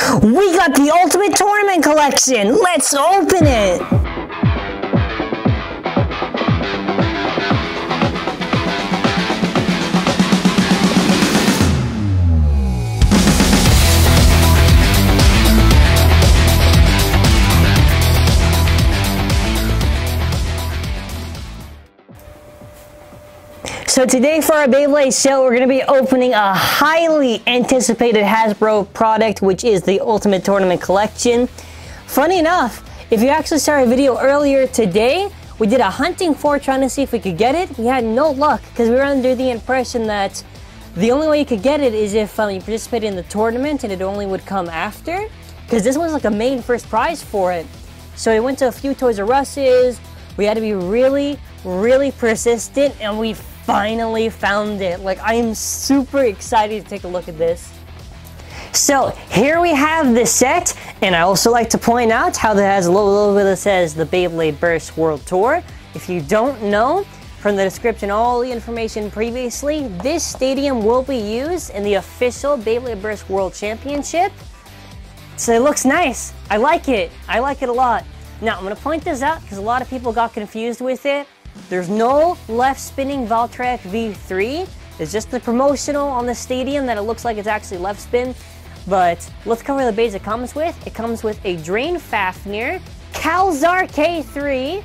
We got the Ultimate Tournament Collection! Let's open it! So today for our Beyblade show, we're going to be opening a highly anticipated Hasbro product, which is the Ultimate Tournament Collection. Funny enough, if you actually saw our video earlier today, we did a hunting for trying to see if we could get it. We had no luck because we were under the impression that the only way you could get it is if you participated in the tournament and it only would come after, because this was like a main first prize for it. So we went to a few Toys R Us's. We had to be really persistent, and we finally found it. Like, I am super excited to take a look at this. So here we have the set, and I also like to point out how that has a little bit that says the Beyblade Burst World Tour. If you don't know, from the description, all the information previously, this stadium will be used in the official Beyblade Burst World Championship. So it looks nice. I like it. I like it a lot. Now, I'm going to point this out because a lot of people got confused with it. There's no left spinning Valtryek V3. It's just the promotional on the stadium that it looks like it's actually left spin. But let's cover the base it comes with. It comes with a Drain Fafnir, Calzar K3,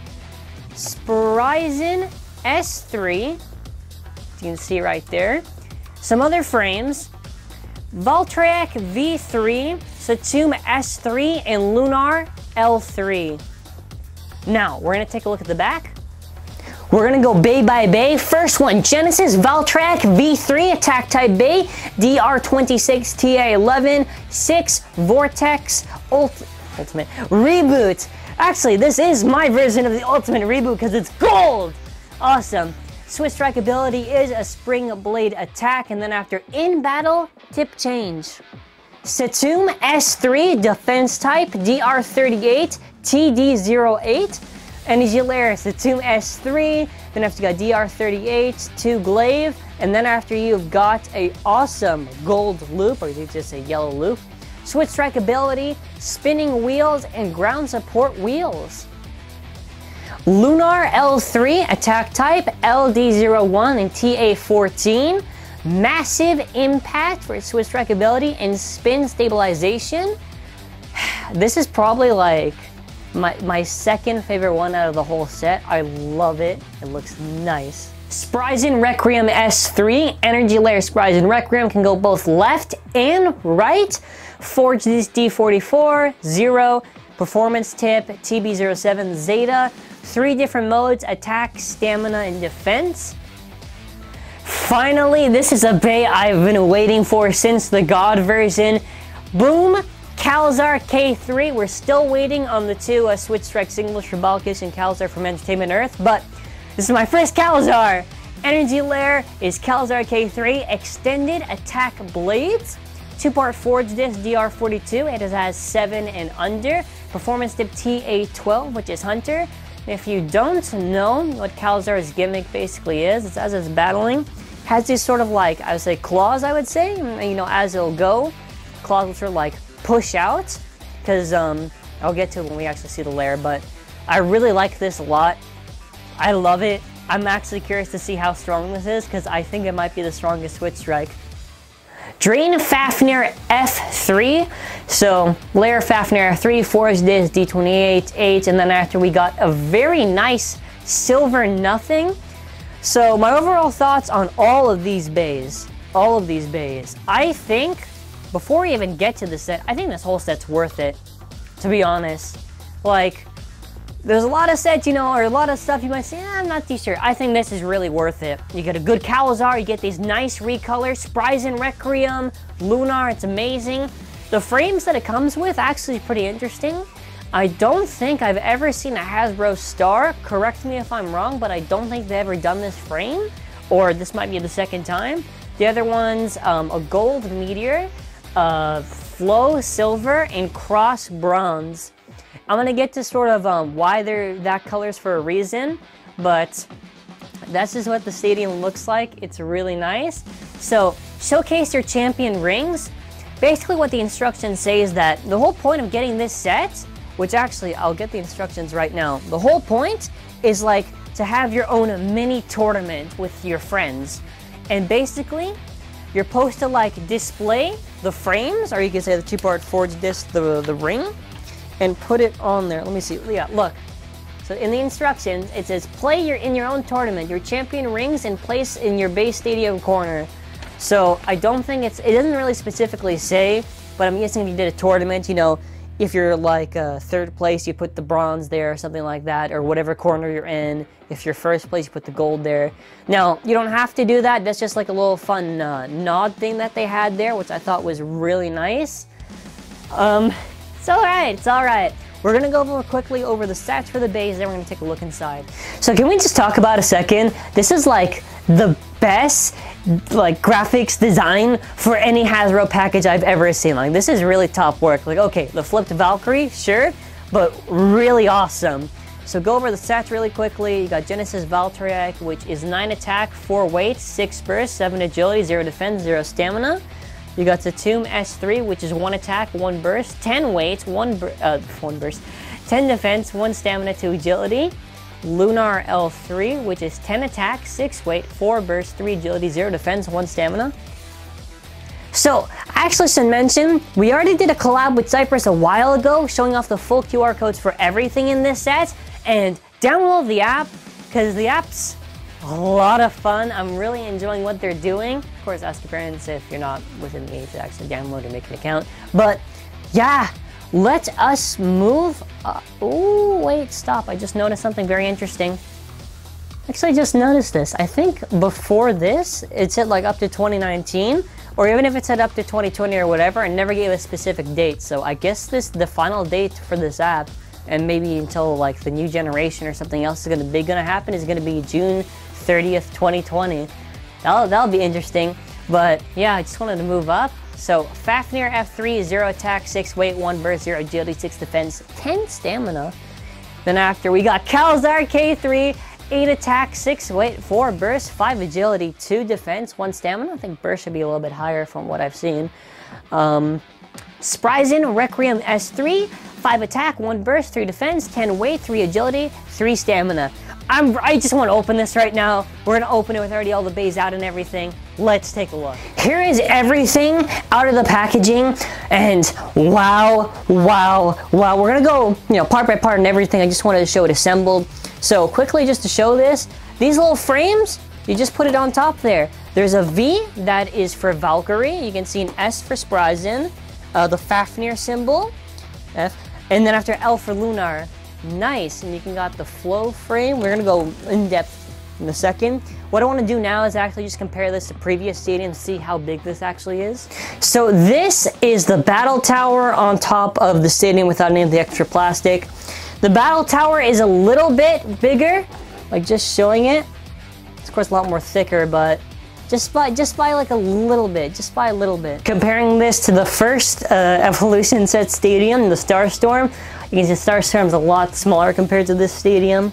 Spryzen S3, you can see right there, some other frames, Valtryek V3, Satum S3, and Lunar L3. Now, we're going to take a look at the back. We're going to go bay by bay. First one, Genesis Valtryek V3 Attack Type Bay, DR26 TA11, 6 Vortex Ultimate Reboot. Actually, this is my version of the Ultimate Reboot because it's gold. Awesome. Switch Strike ability is a Spring Blade attack, and then after in battle, tip change. Satum S3 Defense Type, DR38 TD08. Energy Layer, Satum S3, then after you got DR38, 2 Glaive, and then after you've got a awesome gold loop, or you just a yellow loop, Switch Strike ability, spinning wheels, and ground support wheels. Lunar L3, attack type, LD01 and TA14, massive impact for its Switch Strike ability, and spin stabilization. This is probably like my second favorite one out of the whole set. I love it. It looks nice. Spryzen Requiem S3, Energy Layer Spryzen Requiem can go both left and right. Forge this D44, 0, Performance Tip, TB07 Zeta, 3 different modes, attack, stamina, and defense. Finally, this is a bay I've been waiting for since the God version. Boom! Calzar K3. We're still waiting on the 2 Switch Strike singles for Balkis and Calzar from Entertainment Earth, but this is my first Calzar. Energy Layer is Calzar K3 Extended Attack Blades. 2-part Forge Disc DR42. It has 7 and under. Performance Tip TA12, which is Hunter. And if you don't know what Calzar's gimmick basically is, it's as it's battling, has these sort of like, I would say claws, I would say, you know, as it'll go. Claws which are like push out, because I'll get to it when we actually see the layer, but I really like this a lot. I love it. I'm actually curious to see how strong this is, because I think it might be the strongest Switch Strike. Drain Fafnir F3, so layer Fafnir F3, Forge Disc D28, 8, and then after we got a very nice silver nothing. So my overall thoughts on all of these bays, I think, before we even get to the set, I think this whole set's worth it, to be honest. Like, there's a lot of sets, you know, or a lot of stuff you might say, I'm not too sure. I think this is really worth it. You get a good Calzar, you get these nice recolors, Spryzen Requiem, Lunar, it's amazing. The frames that it comes with actually pretty interesting. I don't think I've ever seen a Hasbro Star, correct me if I'm wrong, but I don't think they've ever done this frame, or this might be the second time. The other one's a gold meteor, Flow Silver, and Cross Bronze. I'm going to get to sort of why they're that colors for a reason, but that's just what the stadium looks like. It's really nice. So, showcase your champion rings. basically what the instructions say is that the whole point of getting this set, which actually I'll get the instructions right now. The whole point is like to have your own mini tournament with your friends. And basically, you're supposed to like display the frames, or you can say the 2-part forged disc, the ring, and put it on there. Let me see. Yeah, look. So in the instructions, it says play in your own tournament, your champion rings and place in your base stadium corner. So I don't think it doesn't really specifically say, but I'm guessing if you did a tournament, you know, if you're like third place, you put the bronze there or something like that, or whatever corner you're in. If you're first place, you put the gold there. Now, you don't have to do that. That's just like a little fun nod thing that they had there, which I thought was really nice. It's alright, it's alright. We're gonna go quickly over the stats for the base, then we're gonna take a look inside. So can we just talk about a second? This is like the best like graphics design for any Hasbro package I've ever seen. Like, this is really top work. Like, okay, the flipped Valkyrie, sure, but really awesome. So go over the stats really quickly. You got Genesis Valtryek, which is 9 attack, 4 weight, 6 burst, 7 agility, 0 defense, 0 stamina. You got Tatum S3, which is 1 attack, 1 burst, 10 weight, 1 burst, 10 defense, 1 stamina, 2 agility. Lunar L3, which is 10 attack, 6 weight, 4 burst, 3 agility, 0 defense, 1 stamina. So, I actually should mention, we already did a collab with Cypress a while ago, showing off the full QR codes for everything in this set, and download the app, because the app's a lot of fun. I'm really enjoying what they're doing. Of course, ask your parents if you're not within the age to actually download or make an account. But, yeah, let us move. Oh, wait, stop. I just noticed something very interesting. Actually, I just noticed this. I think before this, it said like up to 2019, or even if it said up to 2020 or whatever, and never gave a specific date. So I guess the final date for this app, and maybe until like the new generation or something else is gonna happen, is gonna be June 30th, 2020. That'll be interesting. But yeah, I just wanted to move up. So Fafnir F3, 0 attack, 6 weight, 1 burst, 0 agility, 6 defense, 10 stamina. Then after we got Calzar K3, 8 attack, 6 weight, 4 burst, 5 agility, 2 defense, 1 stamina. I think burst should be a little bit higher from what I've seen. Spryzen Requiem S3, 5 attack, 1 burst, 3 defense, 10 weight, 3 agility, 3 stamina. I just want to open this right now. We're going to open it with already all the bays out and everything. Let's take a look. Here is everything out of the packaging, and wow. We're going to go, you know, part by part and everything. I just wanted to show it assembled. So quickly, just to show this, these little frames, you just put it on top there. There's a V that is for Valkyrie. You can see an S for Spryzen, the Fafnir symbol, F, and then after L for Lunar. Nice, and you can got the flow frame. We're gonna go in depth in a second. What I want to do now is actually just compare this to previous stadiums, see how big this actually is. So this is the battle tower on top of the stadium without any of the extra plastic. The battle tower is a little bit bigger, like just showing it. It's of course a lot more thicker, but just by like a little bit, just by a little bit. Comparing this to the first Evolution set stadium, the Starstorm, you can see Starstorm's a lot smaller compared to this stadium.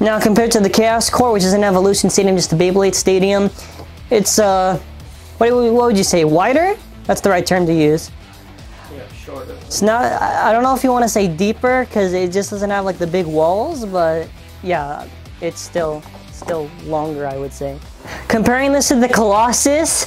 Now compared to the Chaos Core, which is an Evolution stadium, just a Beyblade stadium, it's what would you say, wider? That's the right term to use. Yeah, shorter. It's not, I don't know if you want to say deeper, because it just doesn't have like the big walls, but yeah, it's still longer, I would say. Comparing this to the Colossus,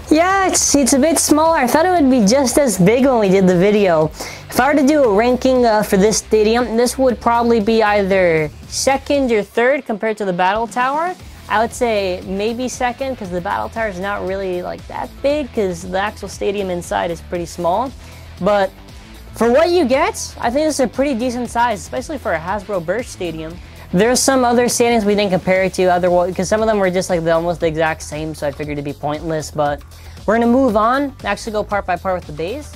yeah, it's a bit smaller. I thought it would be just as big when we did the video. If I were to do a ranking for this stadium, this would probably be either second or third compared to the Battle Tower. I would say maybe second, because the Battle Tower is not really like that big, because the actual stadium inside is pretty small. But for what you get, I think this is a pretty decent size, especially for a Hasbro Burst stadium. There's some other stadiums we didn't compare it to, because some of them were just like almost the exact same, so I figured it'd be pointless. But we're gonna move on, actually go part by part with the bays.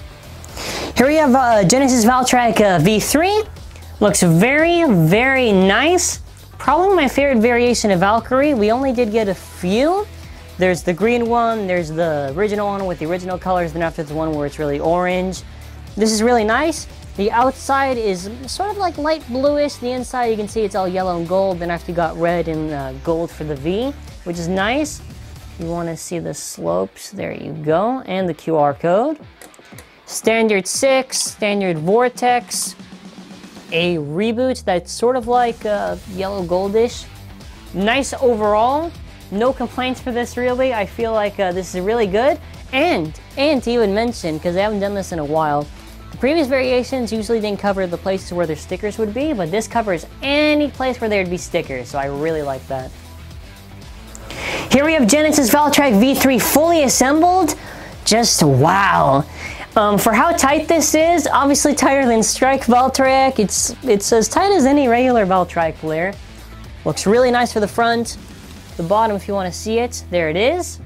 Here we have Genesis Valtryek V3. Looks very nice. Probably my favorite variation of Valkyrie. We only did get a few. There's the green one, there's the original one with the original colors, then after the one where it's really orange. This is really nice. The outside is sort of like light bluish. The inside, you can see it's all yellow and gold. Then after you got red and gold for the V, which is nice. You want to see the slopes, there you go, and the QR code. Standard 6, standard Vortex, a reboot that's sort of like yellow goldish. Nice overall, no complaints for this really. I feel like this is really good. And to even mention, because I haven't done this in a while, the previous variations usually didn't cover the places where their stickers would be, but this covers any place where there'd be stickers, so I really like that. Here we have Genesis Valtryek V3 fully assembled. Just wow. For how tight this is, obviously tighter than Strike Valtryek. It's as tight as any regular Valtryek player. Looks really nice for the front. The bottom, if you want to see it, there it is.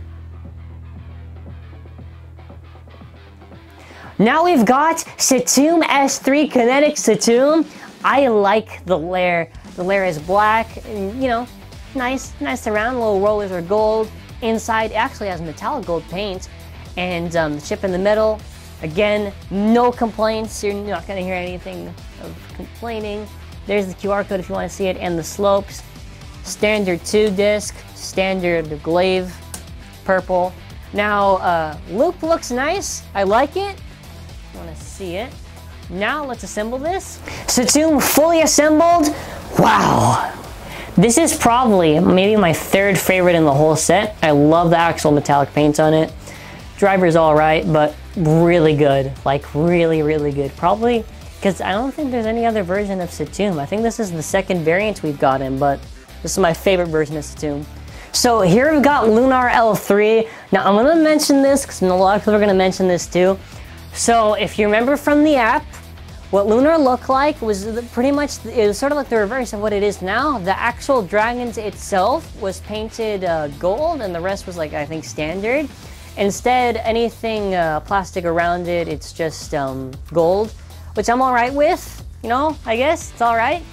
Now we've got Satoom S3 Kinetic Satoom. I like the layer. The layer is black, and, you know, nice around. Little rollers are gold. Inside, it actually has metallic gold paint, and the chip in the middle. Again, no complaints. You're not going to hear anything of complaining. There's the QR code if you want to see it, and the slopes. Standard 2 disc, standard glaive, purple. Now, loop looks nice. I like it. Want to see it. Now let's assemble this. Satoom fully assembled. Wow. This is probably maybe my third favorite in the whole set. I love the actual metallic paint on it. Driver's all right, but really good. Like really good. Probably because I don't think there's any other version of Satoom. I think this is the second variant we've gotten, but this is my favorite version of Satoom. So here we've got Lunar L3. Now I'm going to mention this because a lot of people are going to mention this too. So if you remember from the app, what Lunar looked like was pretty much, it was sort of like the reverse of what it is now. The actual dragons itself was painted gold, and the rest was like, I think, standard. Instead, anything plastic around it, it's just gold, which I'm all right with, you know, I guess, it's all right.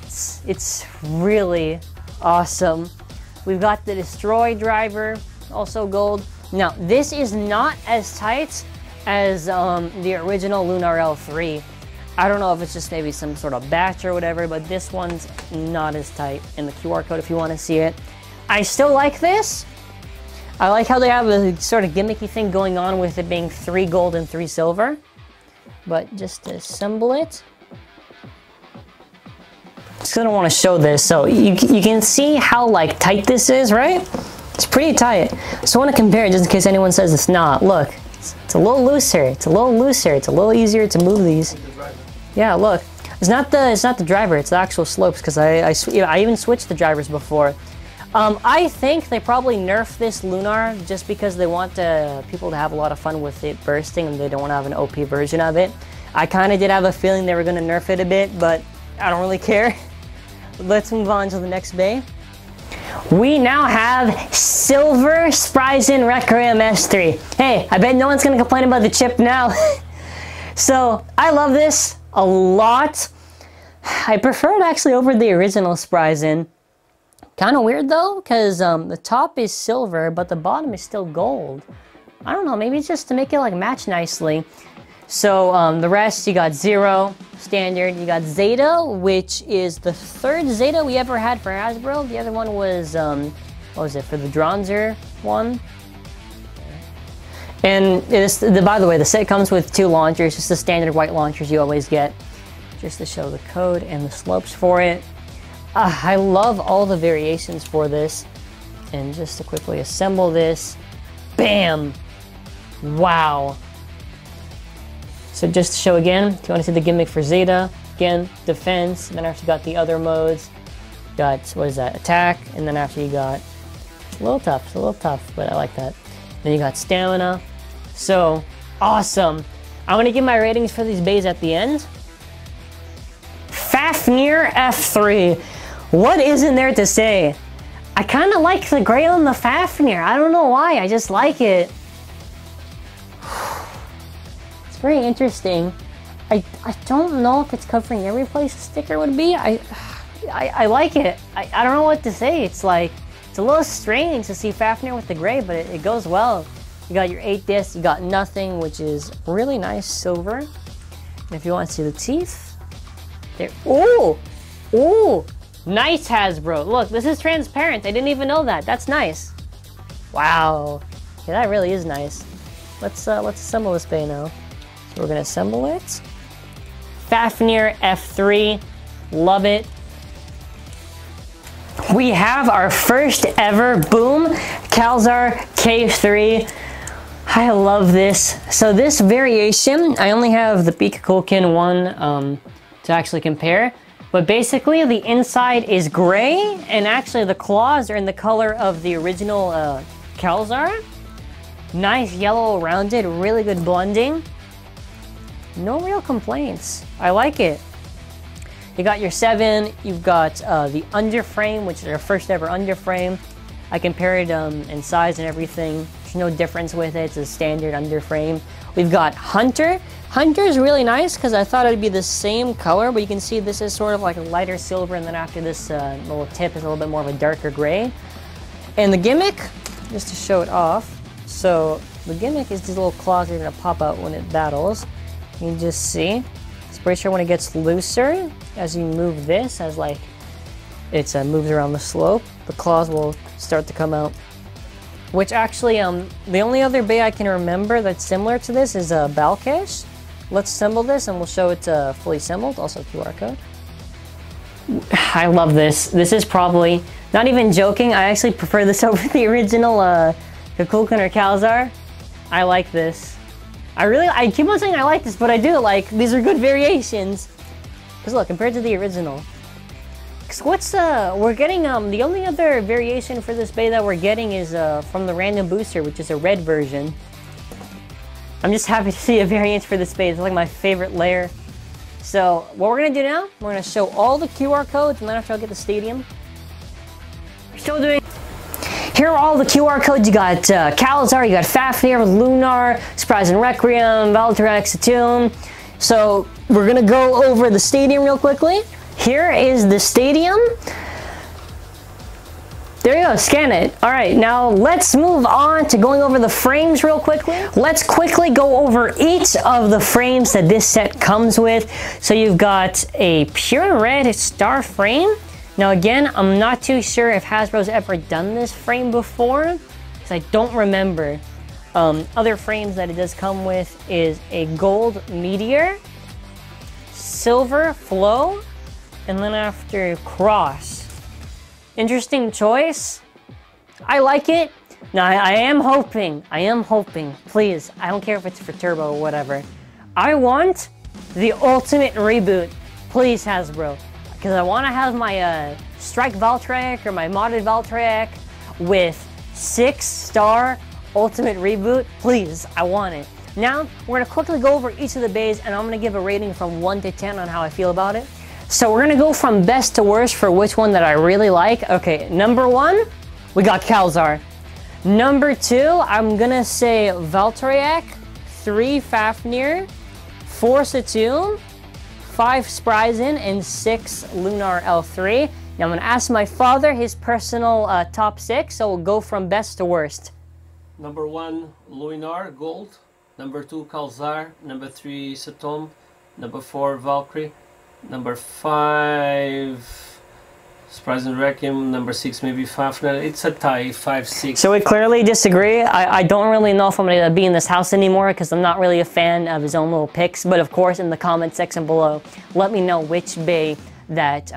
It's really awesome. We've got the Destroy driver, also gold. Now, this is not as tight as the original Lunar L3. I don't know if it's just maybe some sort of batch or whatever, but this one's not as tight. And the QR code if you want to see it. I still like this. I like how they have a sort of gimmicky thing going on with it being 3 gold and 3 silver. But just to assemble it. Just gonna want to show this so you can see how like tight this is, right? It's pretty tight. So I want to compare it just in case anyone says it's not. Look. It's a little looser. It's a little looser. It's a little easier to move these. Yeah, look. It's not the driver. It's the actual slopes because I even switched the drivers before. I think they probably nerfed this Lunar just because they want people to have a lot of fun with it bursting and they don't want to have an OP version of it. I kind of did have a feeling they were going to nerf it a bit, but I don't really care. Let's move on to the next bay. We now have Silver Spryzen Requiem S3. Hey, I bet no one's going to complain about the chip now. So, I love this a lot. I prefer it actually over the original Spryzen. Kind of weird though, because the top is silver, but the bottom is still gold. I don't know, maybe it's just to make it like match nicely. So the rest, you got Zero, standard. You got Zeta, which is the third Zeta we ever had for Hasbro. The other one was, what was it, for the Dronzer one? And by the way, the set comes with 2 launchers, just the standard white launchers you always get. Just to show the code and the slopes for it. I love all the variations for this. And just to quickly assemble this, bam! Wow. So just to show again, if you want to see the gimmick for Zeta, again, defense, and then after you got the other modes, you got, what is that, attack, and then after you got, it's a little tough, but I like that. Then you got stamina. So, awesome. I'm going to give my ratings for these bays at the end. Fafnir F3. What isn't there to say? I kind of like the gray on the Fafnir. I don't know why, I just like it. It's very interesting. I don't know if it's covering every place the sticker would be. I like it. I don't know what to say. It's like, it's a little strange to see Fafnir with the gray, but it goes well. You got your 8 discs, you got nothing, which is really nice silver. And if you want to see the teeth, there. Ooh! Ooh! Nice Hasbro. Look, this is transparent. I didn't even know that. That's nice. Wow. Yeah, that really is nice. Let's assemble this bay now. So we're gonna assemble it. Fafnir F3, love it. We have our first ever Boom Kalzar K3. I love this. So this variation, I only have the Bikakulkin one to actually compare. But basically the inside is gray, and actually the claws are in the color of the original Kalzar. Nice yellow rounded, really good blending. No real complaints. I like it. You got your 7, you've got the underframe, which is our first ever underframe. I compared in size and everything. There's no difference with it, it's a standard underframe. We've got Hunter. Hunter is really nice because I thought it would be the same color, but you can see this is sort of like a lighter silver, and then after this little tip is a little bit more of a darker gray. And the gimmick, just to show it off, so the gimmick is these little claws that are going to pop out when it battles. You can just see. It's pretty sure when it gets looser, as you move this, as like it moves around the slope, the claws will start to come out. Which actually, the only other bay I can remember that's similar to this is Balkesh. Let's assemble this and we'll show it fully assembled, also QR code. I love this. This is probably, not even joking, I actually prefer this over the original Kukulkan or Kalzar. I like this. I keep on saying I like this, but I do like, these are good variations. Because look, compared to the original. We're getting, the only other variation for this bay that we're getting is from the random booster, which is a red version. I'm just happy to see a variant for this bay. It's like my favorite layer. So what we're gonna do now, we're gonna show all the QR codes, and then after I'll get the stadium. We're still doing. Here are all the QR codes. You got Kalzar, you got Fafnir, Lunar, Surprise and Requiem, Valtrex, Atum. So we're gonna go over the stadium real quickly. Here is the stadium. There you go, scan it. All right, now let's move on to going over the frames real quickly. Let's quickly go over each of the frames that this set comes with. So you've got a pure red star frame. Now again, I'm not too sure if Hasbro's ever done this frame before, because I don't remember. Other frames that it does come with is a gold meteor, silver flow, and then after cross. Interesting choice. I like it. Now I am hoping, please, I don't care if it's for turbo or whatever. I want the ultimate reboot. Please, Hasbro. Because I want to have my Strike Valtryek or my modded Valtryek with 6-star ultimate reboot. Please, I want it. Now, we're going to quickly go over each of the bays, and I'm going to give a rating from 1 to 10 on how I feel about it. So we're going to go from best to worst for which one that I really like. Okay, number 1, we got Kalzar. Number 2, I'm going to say Valtryek, 3 Fafnir, 4 Satum, 5 Spryzen, and 6 Lunar L3. Now I'm going to ask my father his personal top 6, so we'll go from best to worst. Number 1, Lunar Gold. Number 2, Kalzar. Number 3, Satum. Number 4, Valkyrie. Number 5, Surprise and Requiem. Number 6, maybe Fafnir. It's a tie, 5, 6. So we clearly disagree. I don't really know if I'm going to be in this house anymore because I'm not really a fan of his own little picks. But of course, in the comment section below, let me know which bay that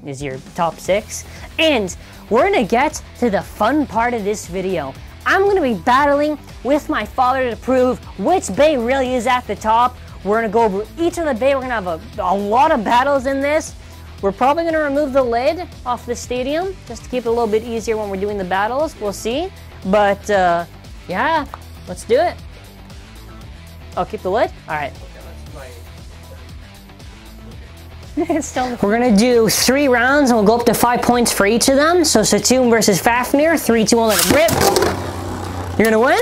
is your top 6. And we're going to get to the fun part of this video. I'm going to be battling with my father to prove which bay really is at the top. We're going to go over each of the bay. We're going to have a lot of battles in this. We're probably going to remove the lid off the stadium just to keep it a little bit easier when we're doing the battles. We'll see. But yeah, let's do it. Oh, keep the lid? All right. We're going to do 3 rounds and we'll go up to 5 points for each of them. So Satum versus Fafnir. 3, 2, 1, let it rip. You're going to win?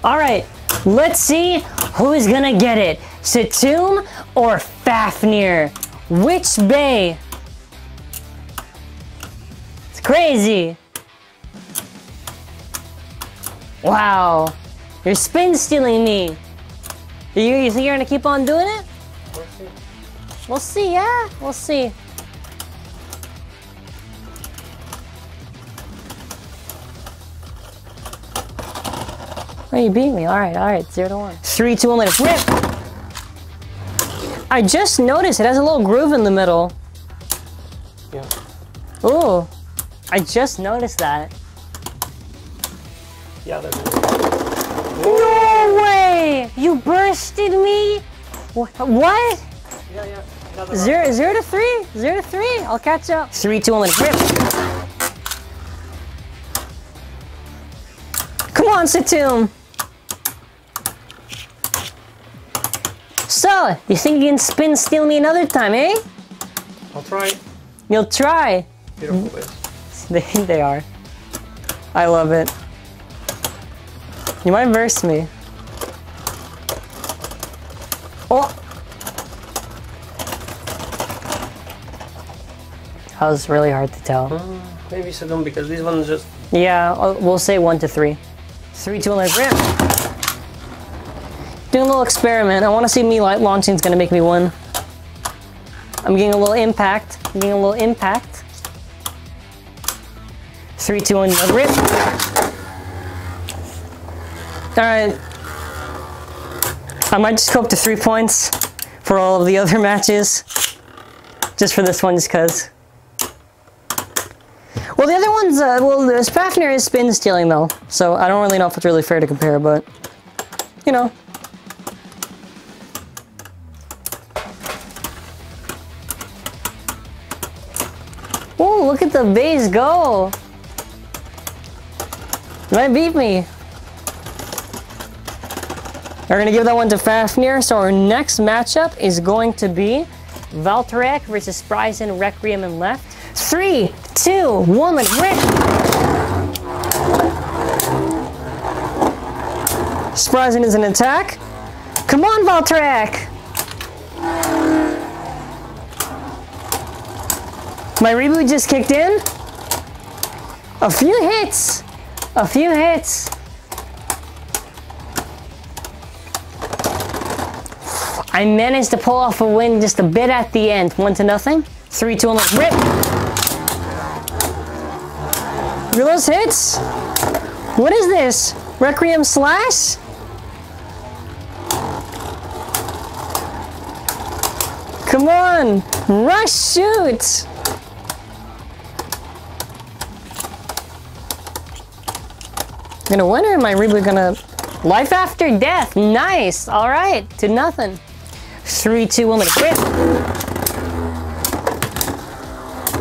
All right, let's see who's gonna get it. Satum or Fafnir? Which bay? It's crazy. Wow, you're spin stealing me. You think you're gonna keep on doing it? We'll see. We'll see, yeah, we'll see. Oh, you beat me. All right, 0-1. 3, 2, 1, let it rip. I just noticed it has a little groove in the middle. Yeah. Ooh, I just noticed that. Yeah, that's it. No way! You bursted me? What? Yeah. 0 to 3. 0 to 3. I'll catch up. 3, 2, 1, let it rip. Come on, Satum. So, you think you can spin steal me another time, eh? I'll try. You'll try. Beautiful base. They are. I love it. You might verse me. Oh! That was really hard to tell. Maybe Saddam because this one is just... Yeah, we'll say 1 to 3. 3, 2, 1, let's rip. Doing a little experiment. I want to see me light launching is going to make me win. I'm getting a little impact. 3, 2, 1, let's rip. Alright. I might just go up to 3 points for all of the other matches. Just for this one, just because. Well, the other ones, Fafnir is spin stealing though, so I don't really know if it's really fair to compare, but, you know. Oh, look at the base go! You might beat me. We're gonna give that one to Fafnir, so our next matchup is going to be Valtryek versus Spryzen, Requiem, and left. 3, 2, 1, let's rip! Spryzen is an attack. Come on, Valtryek! My reboot just kicked in. A few hits. I managed to pull off a win just a bit at the end. 1 to nothing. 3, 2, 1, let's rip. Look at those hits. What is this? Requiem slash? Come on. Rush shoot. Gonna win or am I really gonna... Life after death. Nice. All right. 2 to nothing. 3, 2, 1, let's rip.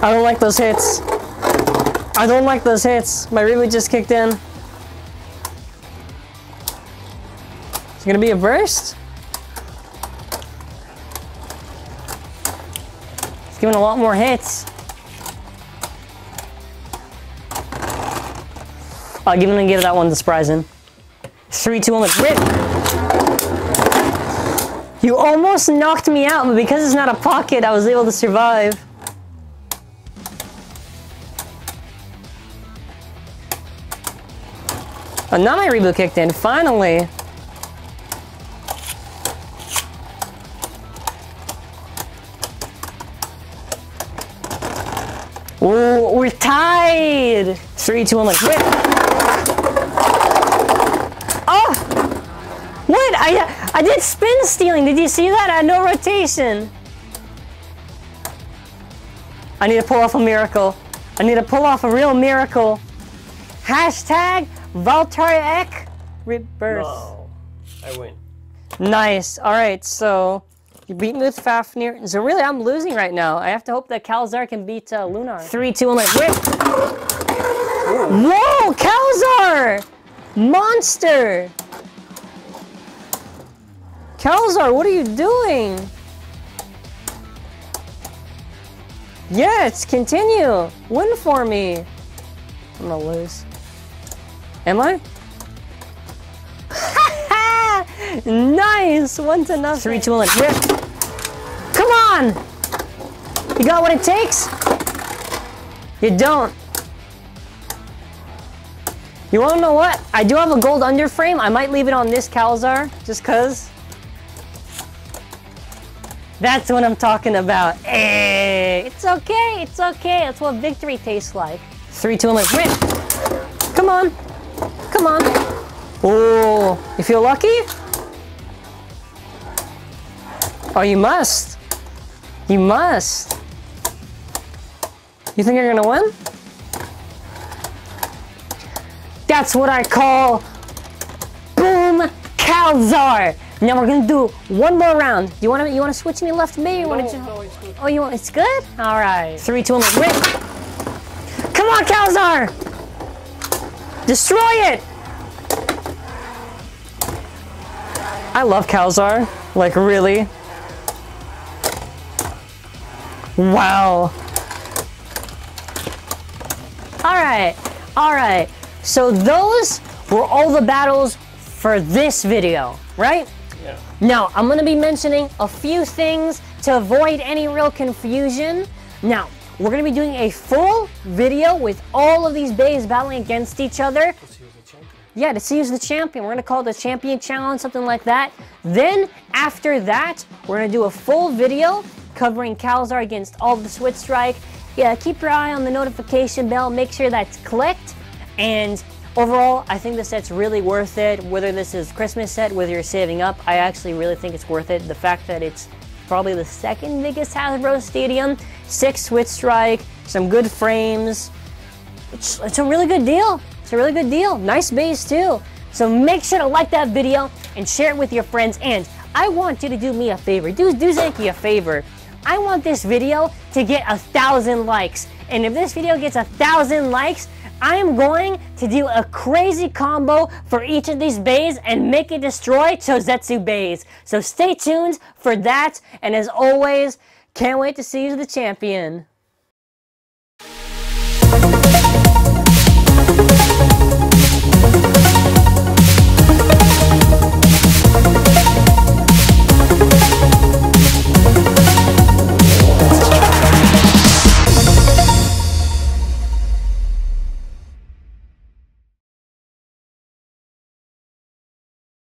I don't like those hits. My reboot just kicked in. Is it gonna be a burst? It's giving a lot more hits. I'm gonna give that one to Spryzen. 3, 2, 1, let's rip. You almost knocked me out, but because it's not a pocket, I was able to survive. Oh, now my reboot kicked in, finally. Ooh, we're tied. 3, 2, 1, let's rip. Oh! What? I did spin stealing. Did you see that? I had no rotation. I need to pull off a miracle. I need to pull off a real miracle. Hashtag Valtryek Rebirth. No, I win. Nice. All right, so you beat me with Fafnir. So really, I'm losing right now. I have to hope that Kalzar can beat Lunar. 3, 2, 1, let's rip. Whoa, Kalzar! Monster! Kalzar, what are you doing? Yes, continue. Win for me. I'm gonna lose. Am I? Nice! 1 to nothing. 3, 2, 1, let's rip. Come on! You got what it takes? You don't. You wanna know what? I do have a gold underframe. I might leave it on this Kalzar, just cause. That's what I'm talking about. Hey, it's okay, it's okay. That's what victory tastes like. 3, 2, 1, let's rip. Come on. Come on. Oh, you feel lucky? Oh, you must. You must. You think you're gonna win? That's what I call Boom Calzar. Now we're gonna do one more round. You wanna switch me left to me? Or No, it's good. Oh, it's good? All right. 3, 2, 1, win. Come on, Calzar! Destroy it! I love Calzar. Like, really. Wow. Alright. So those were all the battles for this video, right? Yeah. Now, I'm going to be mentioning a few things to avoid any real confusion. Now, we're going to be doing a full video with all of these bays battling against each other. Yeah, to see who's the champion. We're going to call it the Champion Challenge, something like that. Then, after that, we're going to do a full video covering Calzar against all of the Switch Strike. Yeah, keep your eye on the notification bell. Make sure that's clicked. And overall, I think the set's really worth it. Whether this is Christmas set, whether you're saving up, I actually really think it's worth it. The fact that it's probably the second biggest Hasbro Stadium, 6 Switch Strike, some good frames. It's a really good deal. It's a really good deal. Nice base too. So make sure to like that video and share it with your friends. And I want you to do me a favor. Do Zanky a favor. I want this video to get 1,000 likes. And if this video gets 1,000 likes, I am going to do a crazy combo for each of these bays and make it destroy Chozetsu bays. So stay tuned for that. And as always, can't wait to see you the champion.